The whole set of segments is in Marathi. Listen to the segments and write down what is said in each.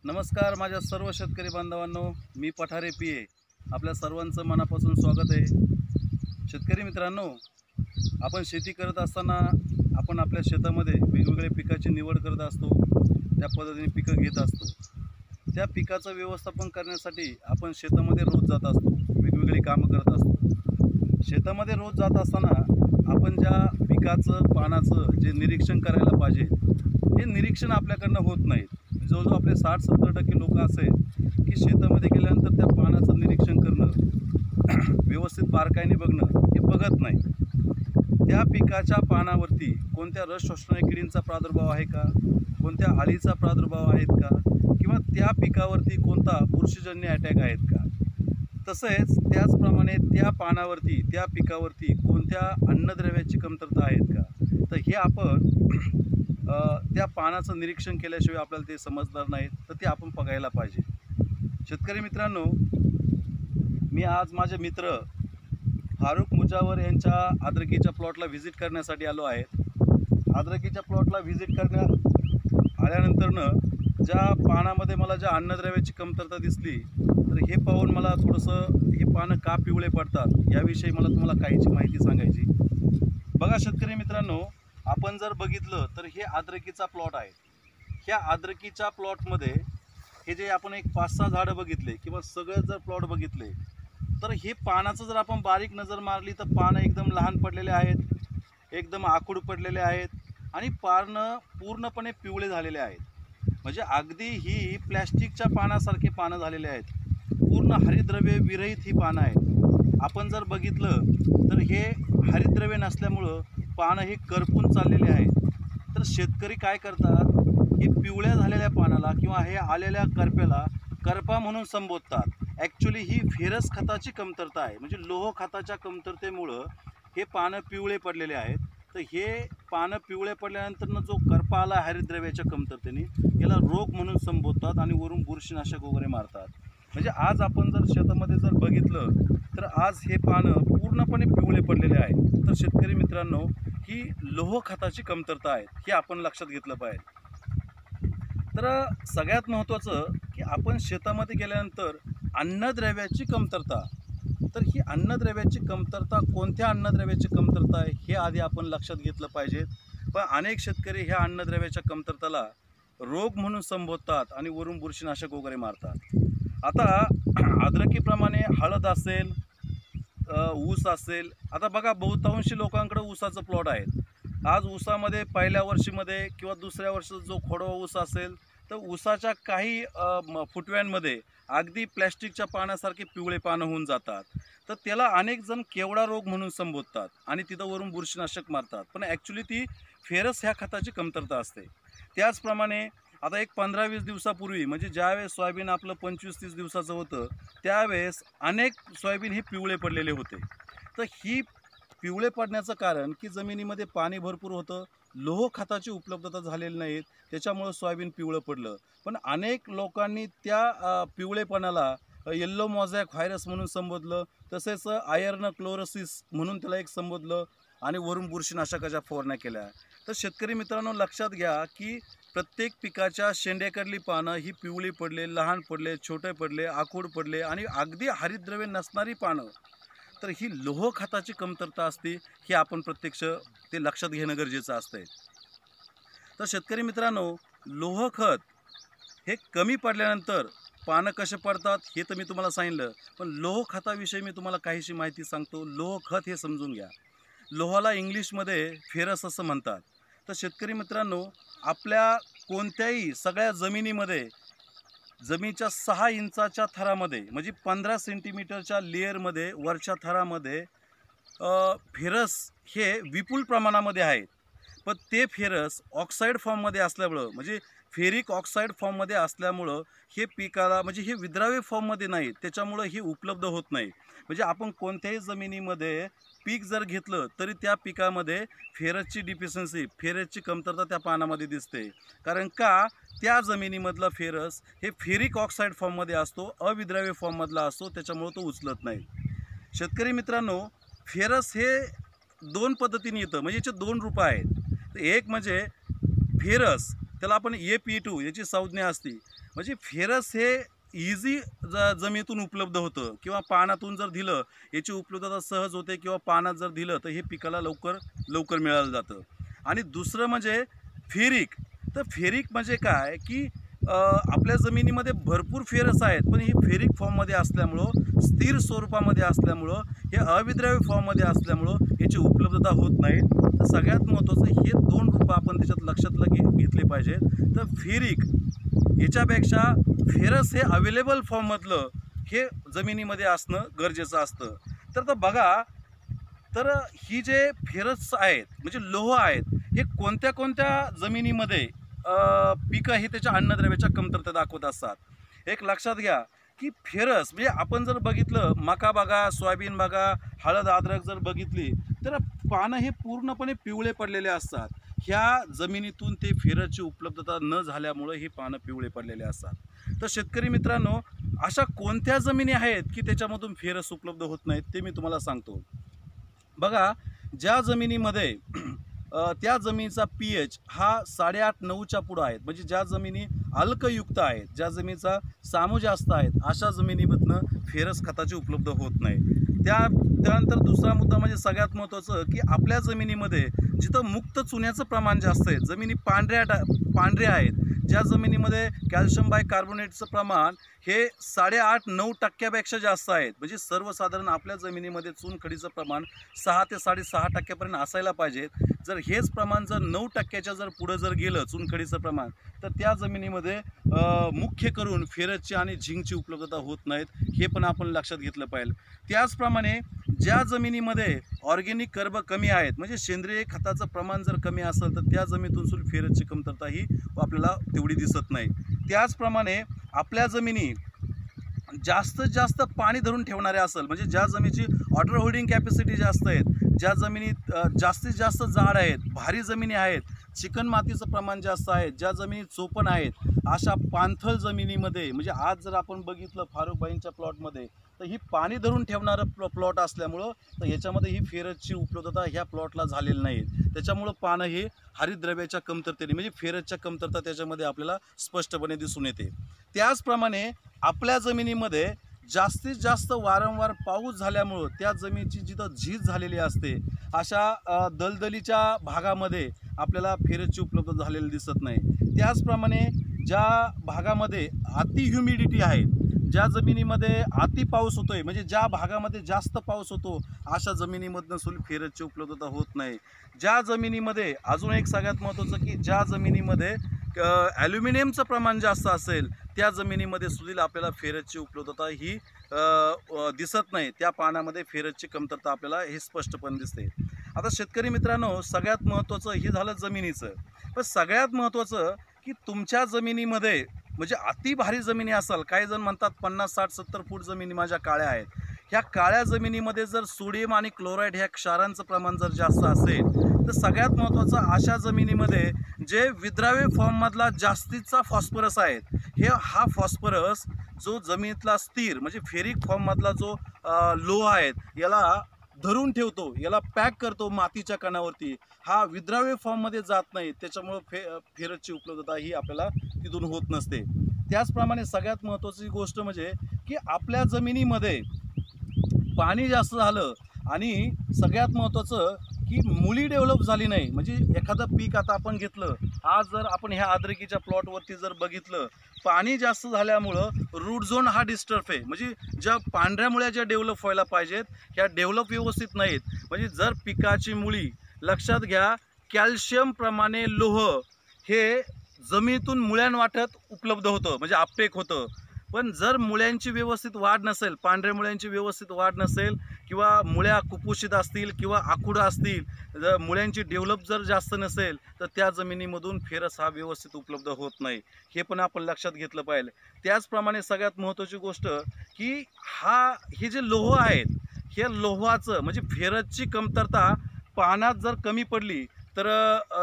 नमस्कार माझ्या सर्व शेतकरी बांधवांनो, मी पठारे पीए आपल्या सर्वांचं मनापासून स्वागत आहे। शेतकरी मित्रांनो, आपण शेती करत असताना आपण आपल्या शेतामध्ये वेगवेगळ्या पिकाची निवड करत असतो, त्या पद्धतीने पिकं घेत असतो। त्या पिकाचं व्यवस्थापन करण्यासाठी आपण शेतामध्ये रोज जात असतो, वेगवेगळी कामं करत असतो। शेतामध्ये रोज जात असताना आपण ज्या पिकाचं पानाचं जे निरीक्षण करायला पाहिजे हे निरीक्षण आपल्याकडनं होत नाही। जवळजवळ आपले 60-70% लोक असे की शेतामध्ये गेल्यानंतर त्या पानाचं निरीक्षण करणं, व्यवस्थित बारकाईने बघणं हे बघत नाही। त्या पिकाच्या पानावरती कोणत्या रस शोषणाऱ्या किडींचा प्रादुर्भाव आहे का, कोणत्या अळीचा प्रादुर्भाव आहेत का, किंवा त्या पिकावरती कोणता बुरशीजन्य अटॅक आहेत का। तसेच त्याचप्रमाणे त्या पानावरती त्या पिकावरती कोणत्या अन्नद्रव्याची कमतरता आहेत का। तर हे आपण त्या पानाचं निरीक्षण केल्याशिवाय आपल्याला ते समजणार नाही, तर ते आपण बघायला पाहिजे। शेतकरी मित्रांनो, मी आज माझे मित्र फारुख मुजावर यांच्या अद्रकीच्या प्लॉटला व्हिजिट करण्यासाठी आलो आहे। अद्रकीच्या प्लॉटला व्हिजिट आल्यानंतरनं ज्या पानामध्ये मला ज्या अन्नद्रव्याची कमतरता दिसली, तर हे पाहून मला थोडंसं हे पानं का पिवळे पडतात याविषयी मला तुम्हाला काहीची माहिती सांगायची। बघा शेतकरी मित्रांनो, आपण जर बघितलं तर हे अद्रकीचा प्लॉट आहे। ह्या अद्रकीच्या प्लॉटमध्ये हे जे आपण एक 5-6 झाडं बघितले किंवा सगळे जर प्लॉट बघितले, तर हे पानाचं जर आपण बारीक नजर मारली तर पानं एकदम लहान पडलेले आहेत, एकदम आखूड पडलेले आहेत आणि पानं पूर्णपणे पिवळे झालेले आहेत। म्हणजे अगदी ही प्लॅस्टिकच्या पानासारखे पानं झालेले आहेत, पूर्ण हरितद्रव्य विरहित ही पानं आहेत। आपण जर बघितलं तर हे हरितद्रव्य नसल्यामुळं पानं हे करपून चाललेले आहेत। तर शेतकरी काय करतात, हे पिवळ्या झालेल्या पानाला किंवा हे आलेल्या करप्याला करपा म्हणून संबोधतात। ॲक्च्युली ही फेरस खताची कमतरता आहे, म्हणजे लोह खताच्या कमतरतेमुळं हे पानं पिवळे पडलेले आहेत। तर हे पानं पिवळे पडल्यानंतर जो करपा आला हरितद्रव्याच्या कमतरतेने, याला रोग म्हणून संबोधतात आणि वरून बुरशीनाशक वगैरे मारतात। म्हणजे आज आपण जर शेतामध्ये जर बघितलं तर आज हे पानं पूर्णपणे पिवळे पडलेले आहेत। तर शेतकरी मित्रांनो, ही लोह खताची कमतरता आहे, हे आपण लक्षात घेतलं पाहिजे। तर सगळ्यात महत्त्वाचं की आपण शेतामध्ये गेल्यानंतर अन्नद्रव्याची कमतरता, तर ही अन्नद्रव्याची कमतरता कोणत्या अन्नद्रव्याची कमतरता आहे हे आधी आपण लक्षात घेतलं पाहिजे। पण अनेक शेतकरी ह्या अन्नद्रव्याच्या कमतरतेला रोग म्हणून संबोधतात आणि वरून बुरशीनाशक वगैरे मारतात। आता अद्रकीप्रमाणे हळद असेल, ऊस असेल, आता बघा बहुतांशी लोकांकडे ऊसाचं प्लॉट आहेत। आज ऊसामध्ये पहिल्या वर्षीमध्ये किंवा दुसऱ्या वर्षाचा जो खोडवा ऊस असेल, तर ऊसाच्या काही फुटव्यांमध्ये अगदी प्लॅस्टिकच्या पानासारखे पिवळे पानं होऊन जातात। तर त्याला अनेक जण केवडा रोग म्हणून संबोधतात आणि तिथं वरून बुरशीनाशक मारतात, पण ॲक्च्युली ती फेरस ह्या खताची कमतरता असते। त्याचप्रमाणे आता एक 15-20 दिवसापूर्वी, म्हणजे ज्यावेळेस सोयाबीन आपलं 25-30 दिवसाचं होतं, त्यावेळेस अनेक सोयाबीन हे पिवळे पडलेले होते। तर ही पिवळे पडण्याचं कारण की जमिनीमध्ये पाणी भरपूर होतं, लोह खताची उपलब्धता झालेली नाही, त्याच्यामुळं सोयाबीन पिवळं पडलं। पण अनेक लोकांनी त्या पिवळेपणाला येल्लो मोझॅक व्हायरस म्हणून संबोधलं, तसेच आयर्न क्लोरोसिस म्हणून त्याला एक संबोधलं आणि वरून बुरशीनाशकाच्या फवारण्या केल्या। तर शेतकरी मित्रांनो, लक्षात घ्या की प्रत्येक पिकाच्या शेंड्याकडली पानं ही पिवळी पडले, लहान पडले, छोटे पडले, आखूड पडले आणि अगदी हरितद्रव्य नसणारी पानं, तर ही लोह खताची कमतरता असते। हे आपण प्रत्यक्ष ते लक्षात घेणं गरजेचं असतंय। तर शेतकरी मित्रांनो, लोह खत हे कमी पडल्यानंतर पानं कसे पडतात हे तर मी तुम्हाला सांगितलं, पण लोह खताविषयी मी तुम्हाला काहीशी माहिती सांगतो। लोह खत हे समजून घ्या। लोहाला इंग्लिशमध्ये फेरस असं म्हणतात। तर शेतकरी मित्रांनो, आपल्या कोणत्याही सगळ्या जमिनीमध्ये जमिनीच्या 6 इंचाच्या थरामध्ये, म्हणजे 15 सेंटीमीटरच्या लेअरमध्ये वरच्या थरामध्ये फेरस हे विपुल प्रमाणामध्ये आहेत। पण ते फेरस ऑक्साईड फॉर्ममध्ये असल्यामुळं, म्हणजे फेरिक ऑक्साईड फॉर्ममध्ये असल्यामुळं हे पिकाला, म्हणजे हे विद्राव्य फॉर्ममध्ये नाही, त्याच्यामुळं हे उपलब्ध होत नाही। म्हणजे आपण कोणत्याही जमिनीमध्ये पीक जर घेतलं तरी त्या पिकामध्ये फेरसची डिफिशियन्सी, फेरसची कमतरता त्या पानामध्ये दिसते। कारण का, त्या जमिनीमधला फेरस हे फेरिक ऑक्साईड फॉर्ममध्ये असतो, अविद्राव्य फॉर्ममधला असतो, त्याच्यामुळं तो उचलत नाही। शेतकरी मित्रांनो, फेरस हे 2 पद्धतीने येतं, म्हणजे याचे 2 रूपं आहेत। एक म्हणजे फेरस, त्याला आपण AP2 याची संज्ञा असते। म्हणजे फेरस हे इझी जमिनीतून उपलब्ध होतं किंवा पानातून जर दिलं याची उपलब्धता सहज होते किंवा पानात जर दिलं तर हे पिकाला लवकर मिळालं जातं। आणि दुसरं म्हणजे फेरिक। तर फेरिक म्हणजे काय की आपल्या जमिनीमध्ये भरपूर फेरस आहेत, पण हे फेरिक फॉर्ममध्ये असल्यामुळं, स्थिर स्वरूपामध्ये असल्यामुळं, हे अविद्राव्य फॉर्ममध्ये असल्यामुळं याची उपलब्धता होत नाही। तर सगळ्यात महत्त्वाचं हे 2 रूपं आपण त्याच्यात लक्षात घेतले पाहिजेत। तर फेरिक याच्यापेक्षा फेरस हे अवेलेबल फॉर्ममधलं हे जमिनीमध्ये असणं गरजेचं असतं। तर बघा, तर ही जे फेरस आहेत म्हणजे लोह आहेत हे कोणत्या कोणत्या जमिनीमध्ये पिकं हे त्याच्या अन्नद्रव्याच्या कमतरता दाखवत असतात। एक लक्षात घ्या की फेरस म्हणजे आपण जर बघितलं, मका बघा, सोयाबीन बघा, हळद अद्रक जर बघितली तर पानं हे पूर्णपणे पिवळे पडलेले असतात। ह्या जमिनीतून ते फेरसची उपलब्धता न झाल्यामुळे ही पानं पिवळे पडलेले असतात। तर शेतकरी मित्रांनो, अशा कोणत्या जमिनी आहेत की त्याच्यामधून फेरस उपलब्ध होत नाहीत ते मी तुम्हाला सांगतो। बघा, ज्या जमिनीमध्ये त्या जमिनीचा pH हा 8.5-9च्या पुढं आहे, म्हणजे ज्या जमिनी अल्कयुक्त आहेत, ज्या जमिनीचा सामू जास्त आहेत, अशा जमिनीमधनं फेरस खताची उपलब्ध होत नाही। त्यानंतर दुसरा मुद्दा म्हणजे सगळ्यात महत्त्वाचं की आपल्या जमिनीमध्ये जिथं मुक्त चुन्याचं प्रमाण जास्त आहे, जमिनी पांढऱ्या आहेत, ज्या जमिनीमध्ये कॅल्शियम बायकार्बोनेटचं प्रमाण हे 8.5-9% जास्त आहेत, म्हणजे सर्वसाधारण आपल्या जमिनीमध्ये चुनखडीचं प्रमाण 6 ते 6.5% असायला पाहिजे। जर हेच प्रमाण जर 9%च्या जर पुढे जर गेलं चुनखडीचं प्रमाण, तर त्या जमिनीमध्ये मुख्य करून फेरसची आणि झिंकची उपलब्धता होत नाहीत, हे पण आपण लक्षात घेतलं पाहिजे। त्याचप्रमाणे ज्या जमिनीमध्ये ऑर्गेनिक कर्ब कमी आहेत, म्हणजे सेंद्रिय खताचं प्रमाण जर कमी असेल तर त्या जमिनीतून सुद्धा फेरसची कमतरता ही आपल्याला तेवढी दिसत नाही। त्याचप्रमाणे आपल्या जमिनी जास्तीत जास्त पाणी धरून ठेवणारे असेल, म्हणजे ज्या जमिनीची वॉटर होल्डिंग कॅपॅसिटी जास्त आहेत, ज्या जमिनीत जास्तीत जास्त जाड आहेत, भारी जमिनी आहेत, चिकन मातीचं प्रमाण जास्त आहे, ज्या जमिनी चोपण आहेत, अशा पाणथळ जमिनीमध्ये, म्हणजे आज जर आपण बघितलं फारुकबाईंच्या प्लॉटमध्ये, तर ही पाणी धरून ठेवणारं प्लॉट असल्यामुळं तर याच्यामध्ये ही फेरसची उपलब्धता ह्या प्लॉटला झालेली नाही। त्याच्यामुळं पानं हे हरितद्रव्याच्या कमतरतेने म्हणजे फेरसच्या कमतरता त्याच्यामध्ये आपल्याला स्पष्टपणे दिसून येते। त्याचप्रमाणे आपल्या जमिनीमध्ये जास्तीत जास्त वारंवार पाऊस झाल्यामुळं त्या जमिनीची जिथं झीज झालेली असते अशा दलदलीच्या भागामध्ये आपल्याला फेरसची उपलब्धता झालेली दिसत नाही। त्याचप्रमाणे ज्या भागामध्ये अति ह्युमिडिटी आहे, ज्या जमिनीमध्ये अति पाऊस होतोय, म्हणजे ज्या भागामध्ये जास्त पाऊस होतो अशा जमिनीमधनं सुद्धा फेरसची उपलब्धता होत नाही। ज्या जमिनीमध्ये अजून एक सगळ्यात महत्त्वाचं की ज्या जमिनीमध्ये ॲल्युमिनियमचं प्रमाण जास्त असेल त्या जमिनीमध्ये सुद्धा आपल्याला फेरसची उपलब्धता ही दिसत नाही, त्या पानामध्ये फेरसची कमतरता आपल्याला हे स्पष्टपणे दिसते। आता शेतकरी मित्रांनो, सगळ्यात महत्त्वाचं हे झालं जमिनीचं, पण सगळ्यात महत्त्वाचं की तुमच्या जमिनीमध्ये म्हणजे अति भारी जमिनी असाल, काही जण म्हणतात 50, 60, 70 फूट जमिनी माझ्या काळ्या आहेत, ह्या काळ्या जमिनीमध्ये जर सोडियम आणि क्लोराईड ह्या क्षारांचं प्रमाण जर जास्त असेल तर सगळ्यात महत्त्वाचं अशा जमिनीमध्ये जे विद्राव्य फॉर्ममधला जास्तीचा फॉस्फरस आहे, हा फॉस्फरस जो जमिनीतला स्थिर म्हणजे फेरिक फॉर्ममधला जो लोह आहे याला धरून ठेवतो, याला पॅक करतो मातीच्या कणावरती, हा विद्राव्य फॉर्ममध्ये जात नाही, त्याच्यामुळं फेरसची उपलब्धता ही आपल्याला तिथून होत नसते। त्याचप्रमाणे सगळ्यात महत्त्वाची गोष्ट म्हणजे की आपल्या जमिनीमध्ये पाणी जास्त झालं आणि सगळ्यात महत्त्वाचं की मुळी डेव्हलप झाली नाही, म्हणजे एखादं पीक आता आपण घेतलं, आज जर आपण ह्या अद्रकीच्या प्लॉटवरती जर बघितलं, पाणी जास्त झाल्यामुळं रूट झोन हा डिस्टर्ब आहे, म्हणजे ज्या पांढऱ्या मुळ्या ज्या डेव्हलप व्हायला पाहिजेत ह्या डेव्हलप व्यवस्थित नाहीत। म्हणजे जर पिकाची मुळी, लक्षात घ्या, कॅल्शियम प्रमाणे लोह हे जमिनीतून मुळ्यांवाटत उपलब्ध होतं, म्हणजे अपटेक होतं, पण जर मुळ्यांची व्यवस्थित वाढ नसेल, पांढऱ्या मुळ्यांची व्यवस्थित वाढ नसेल किंवा मुळ्या कुपोषित असतील किंवा आकुडा असतील, जर मुळ्यांची डेव्हलप जर जास्त नसेल तर त्या जमिनीमधून फेरस हा व्यवस्थित उपलब्ध होत नाही, हे पण आपण लक्षात घेतलं पाहिजे। त्याचप्रमाणे सगळ्यात महत्त्वाची गोष्ट की हे जे लोह आहेत, हे लोहाचं म्हणजे फेरसची कमतरता पानात जर कमी पडली तर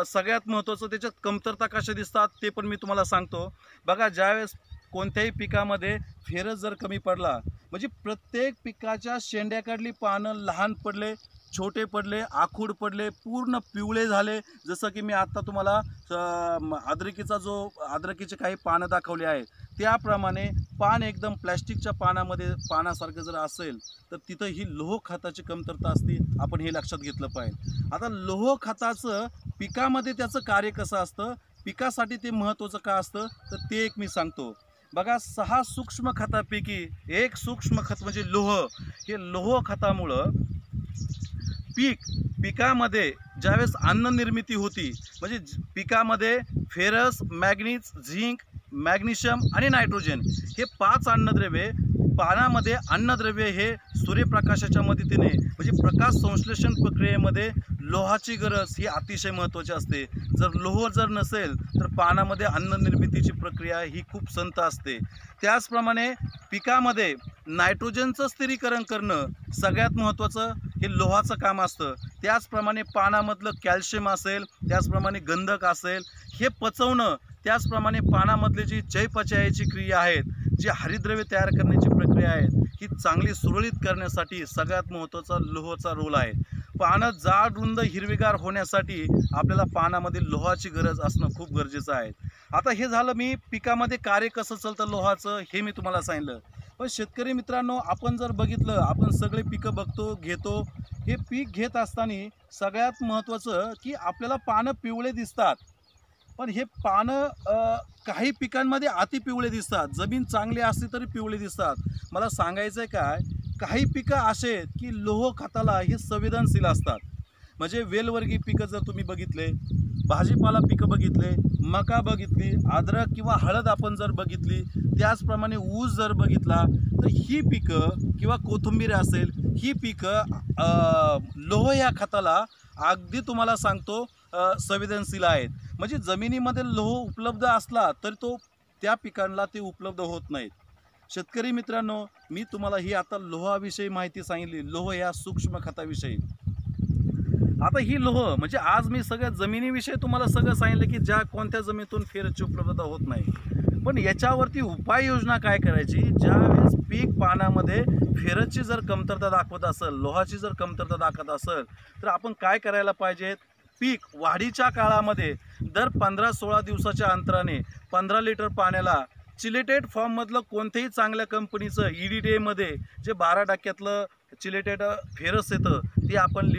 सगळ्यात महत्त्वाचं त्याच्यात कमतरता कशा दिसतात ते पण मी तुम्हाला सांगतो। बघा, ज्यावेळेस कोणत्याही पिकामध्ये फेरस जर कमी पडला, म्हणजे प्रत्येक पिकाच्या शेंड्याकडली पानं लहान पडले छोटे पडले, आखूड पडले, पूर्ण पिवळे झाले. जसं की मी आत्ता तुम्हाला अद्रकीचे काही पानं दाखवले आहे त्याप्रमाणे पान एकदम प्लॅस्टिकच्या पानासारखं जर असेल तर तिथं ही लोह खताची कमतरता असते. आपण हे लक्षात घेतलं पाहिजे. आता लोह खताचं पिकामध्ये त्याचं कार्य कसं असतं, पिकासाठी ते महत्त्वाचं का असतं तर ते एक मी सांगतो. बघा, 6 सूक्ष्म खतापैकी एक सूक्ष्म खत म्हणजे लोह. हे लोह खतामुळं पिकामध्ये ज्यावेळेस अन्न निर्मिती होती म्हणजे पिकामध्ये फेरस, मॅग्नीज, झिंक, मॅग्नेशियम आणि नायट्रोजन हे 5 अन्नद्रव्ये पानामध्ये अन्नद्रव्ये हे सूर्यप्रकाशाच्या मदतीने म्हणजे प्रकाश संश्लेषण प्रक्रियेमध्ये लोहाची गरज ही अतिशय महत्त्वाची असते. जर लोह नसेल तर पानामध्ये अन्न निर्मितीची प्रक्रिया ही खूप संथ असते. त्याचप्रमाणे पिकामध्ये नायट्रोजनचं स्थिरीकरण करणं सगळ्यात महत्त्वाचं हे लोहाचं काम असतं. त्याचप्रमाणे पानामधलं कॅल्शियम असेल, त्याचप्रमाणे गंधक असेल हे पचवणं, त्याचप्रमाणे पानामधली जी चयापचयाची क्रिया आहेत, जी हरितद्रव्ये तयार करण्याची प्रक्रिया आहे ही चांगली सुरळीत करण्यासाठी सगळ्यात महत्त्वाचा लोहाचा रोल आहे. पानं जाड रुंद हिरवीगार होण्यासाठी आपल्याला पानामध्ये लोहाची गरज असणं खूप गरजेचं आहे. आता हे झालं मी पिकामध्ये कार्य कसं चालतं लोहाचं हे मी तुम्हाला सांगितलं. पण शेतकरी मित्रांनो, आपण जर बघितलं, आपण सगळे पिकं बघतो, घेतो. हे पीक घेत असताना सगळ्यात महत्त्वाचं की आपल्याला पानं पिवळे दिसतात. पण हे पानं काही पिकांमध्ये अति पिवळे दिसतात. जमीन चांगली असली तरी पिवळे दिसतात. मला सांगायचं आहे काय, काही पिकं असे आहेत की लोह खताला हे संवेदनशील असतात. म्हणजे वेलवर्गीय पिकं जर तुम्ही बघितले, भाजीपाला पिकं बघितले, मका बघितली, अद्रक किंवा हळद आपण जर बघितली, त्याचप्रमाणे ऊस जर बघितला तर ही पिकं किंवा कोथिंबीर असेल ही पिकं लोह या खताला अगदी तुम्हाला सांगतो संवेदनशील आहेत. म्हणजे जमिनीमध्ये लोह उपलब्ध असला तर त्या पिकांना ते उपलब्ध होत नाहीत. शेतकरी मित्रांनो, मी तुम्हाला ही आता लोहाविषयी माहिती सांगितली, लोह या सूक्ष्म खताविषयी. आता ही लोह म्हणजे आज मी सगळ्या जमिनीविषयी तुम्हाला सगळं सांगितलं की ज्या कोणत्या जमिनीतून फेरसची उपलब्धता होत नाही. पण याच्यावरती उपाययोजना काय करायची, ज्यावेळेस पीक पानामध्ये फेरसची जर कमतरता दाखवत असेल, लोहाची जर कमतरता दाखवत असेल तर आपण काय करायला पाहिजे, पीक वाढीच्या काळामध्ये दर 15-16 दिवसाच्या अंतराने 15 लिटर पाण्याला चिलेटेड फॉर्ममधलं कोणत्याही चांगल्या कंपनीचं EDTA जे 12% चिलेटेड फेरस येतं ते आपण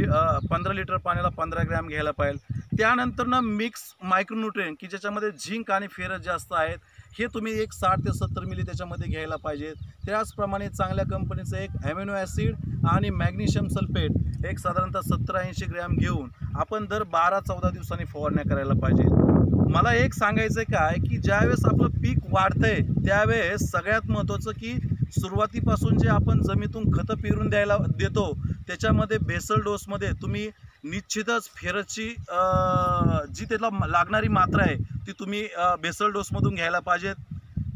15 लिटर पाण्याला 15 ग्रॅम घ्यायला पाहिजे. त्यानंतर मिक्स मायक्रोन्यूट्रिएंट की ज्याच्यामध्ये झिंक आणि फेरस जास्त आहेत हे तुम्ही एक 60 ते 70 मिली त्याच्यामध्ये घ्यायला पाहिजे. त्याचप्रमाणे चांगल्या कंपनीचं एक ॲमिनो ॲसिड आणि मॅग्नेशियम सल्फेट एक साधारणतः 70-80 ग्रॅम घेऊन आपण दर 12-14 दिवसांनी फवारण्या करायला पाहिजे. मला एक सांगायचं आहे काय की ज्यावेळेस आपलं पीक वाढतंय त्यावेळेस सगळ्यात महत्त्वाचं की सुरुवातीपासून जे आपण जमिनीतून खतं पेरून देतो त्याच्यामध्ये बेसल डोसमध्ये तुम्ही निश्चितच फेरसची जी त्याला लागणारी मात्रा आहे ती तुम्ही बेसल डोसमधून घ्यायला पाहिजेत.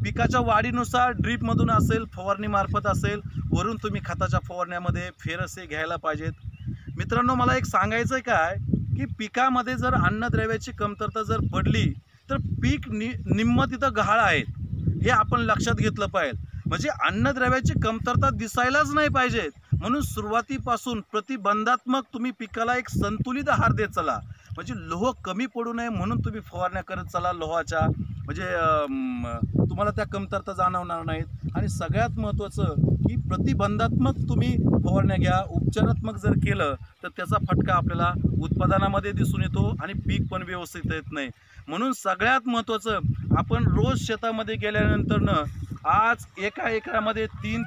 पिकाच्या वाढीनुसार ड्रीपमधून असेल, फवारणीमार्फत असेल, वरून तुम्ही खताच्या फवारण्यामध्ये फेरस हे घ्यायला पाहिजेत. मित्रांनो, मला एक सांगायचं आहे काय की पिकामध्ये जर अन्नद्रव्याची कमतरता जर पडली तर पीक निम्म तिथं गहाळ आहेत हे आपण लक्षात घेतलं पाहिजे. म्हणजे अन्नद्रव्याची कमतरता दिसायलाच नाही पाहिजे. म्हणून सुरुवातीपासून प्रतिबंधात्मक तुम्ही पिकाला एक संतुलित आहार देत चला. म्हणजे लोह कमी पडू नये म्हणून तुम्ही फवारण्या करत चला लोहाच्या, म्हणजे तुम्हाला त्या कमतरता जाणवणार नाहीत. आणि सगळ्यात महत्त्वाचं की प्रतिबंधात्मक तुम्ही फवारण्या घ्या. उपचारात्मक जर केलं तर त्याचा फटका आपल्याला उत्पादनामध्ये दिसून येतो आणि पीक पण व्यवस्थित येत नाही. म्हणून सगळ्यात महत्त्वाचं आपण रोज शेतामध्ये गेल्यानंतरनं आज एका एकरामध्ये 3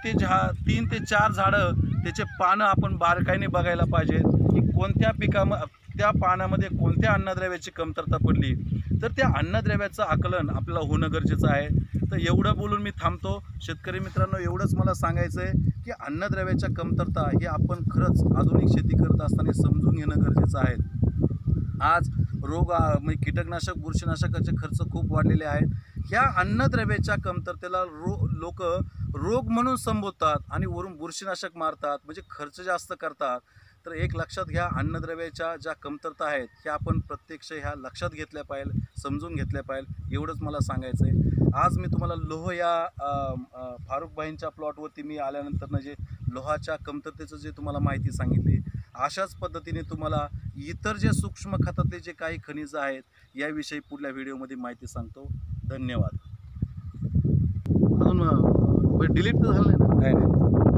ते 4 झाडं त्याचे पानं आपण बारकाईने बघायला पाहिजे की कोणत्या त्या पानामध्ये कोणत्या अन्नद्रव्याची कमतरता पडली तर त्या अन्नद्रव्याचं आकलन आपल्याला होणं गरजेचं आहे. तर एवढं बोलून मी थांबतो. शेतकरी मित्रांनो, एवढंच मला सांगायचं आहे की अन्नद्रव्याच्या कमतरता हे आपण खरंच आधुनिक शेती करत असताना समजून घेणं गरजेचं आहे. आज म्हणजे कीटकनाशक, बुरशीनाशकाचे खर्च खूप वाढलेले आहेत. ह्या अन्नद्रव्याच्या कमतरतेला लोक रोग म्हणून संबोधतात आणि वरून बुरशीनाशक मारतात, म्हणजे खर्च जास्त करतात. तर एक लक्षात घ्या, अन्नद्रव्याच्या ज्या कमतरता आहेत ह्या आपण प्रत्यक्ष ह्या लक्षात घेतल्या पाहिजे, समजून घेतल्या पाहिजे. एवढंच मला सांगायचं आहे. आज मी तुम्हाला लोह या फारुकभाईंच्या प्लॉटवरती मी आल्यानंतर जे लोहाच्या कमतरतेचं जे तुम्हाला माहिती सांगितली. अशाच पद्धतीने तुम्हाला इतर जे सूक्ष्म खतातले जे काही खनिजं आहेत याविषयी पुढल्या व्हिडिओमध्ये माहिती सांगतो. धन्यवाद. अजून डिलीट तर झालं नाही ना? नाही.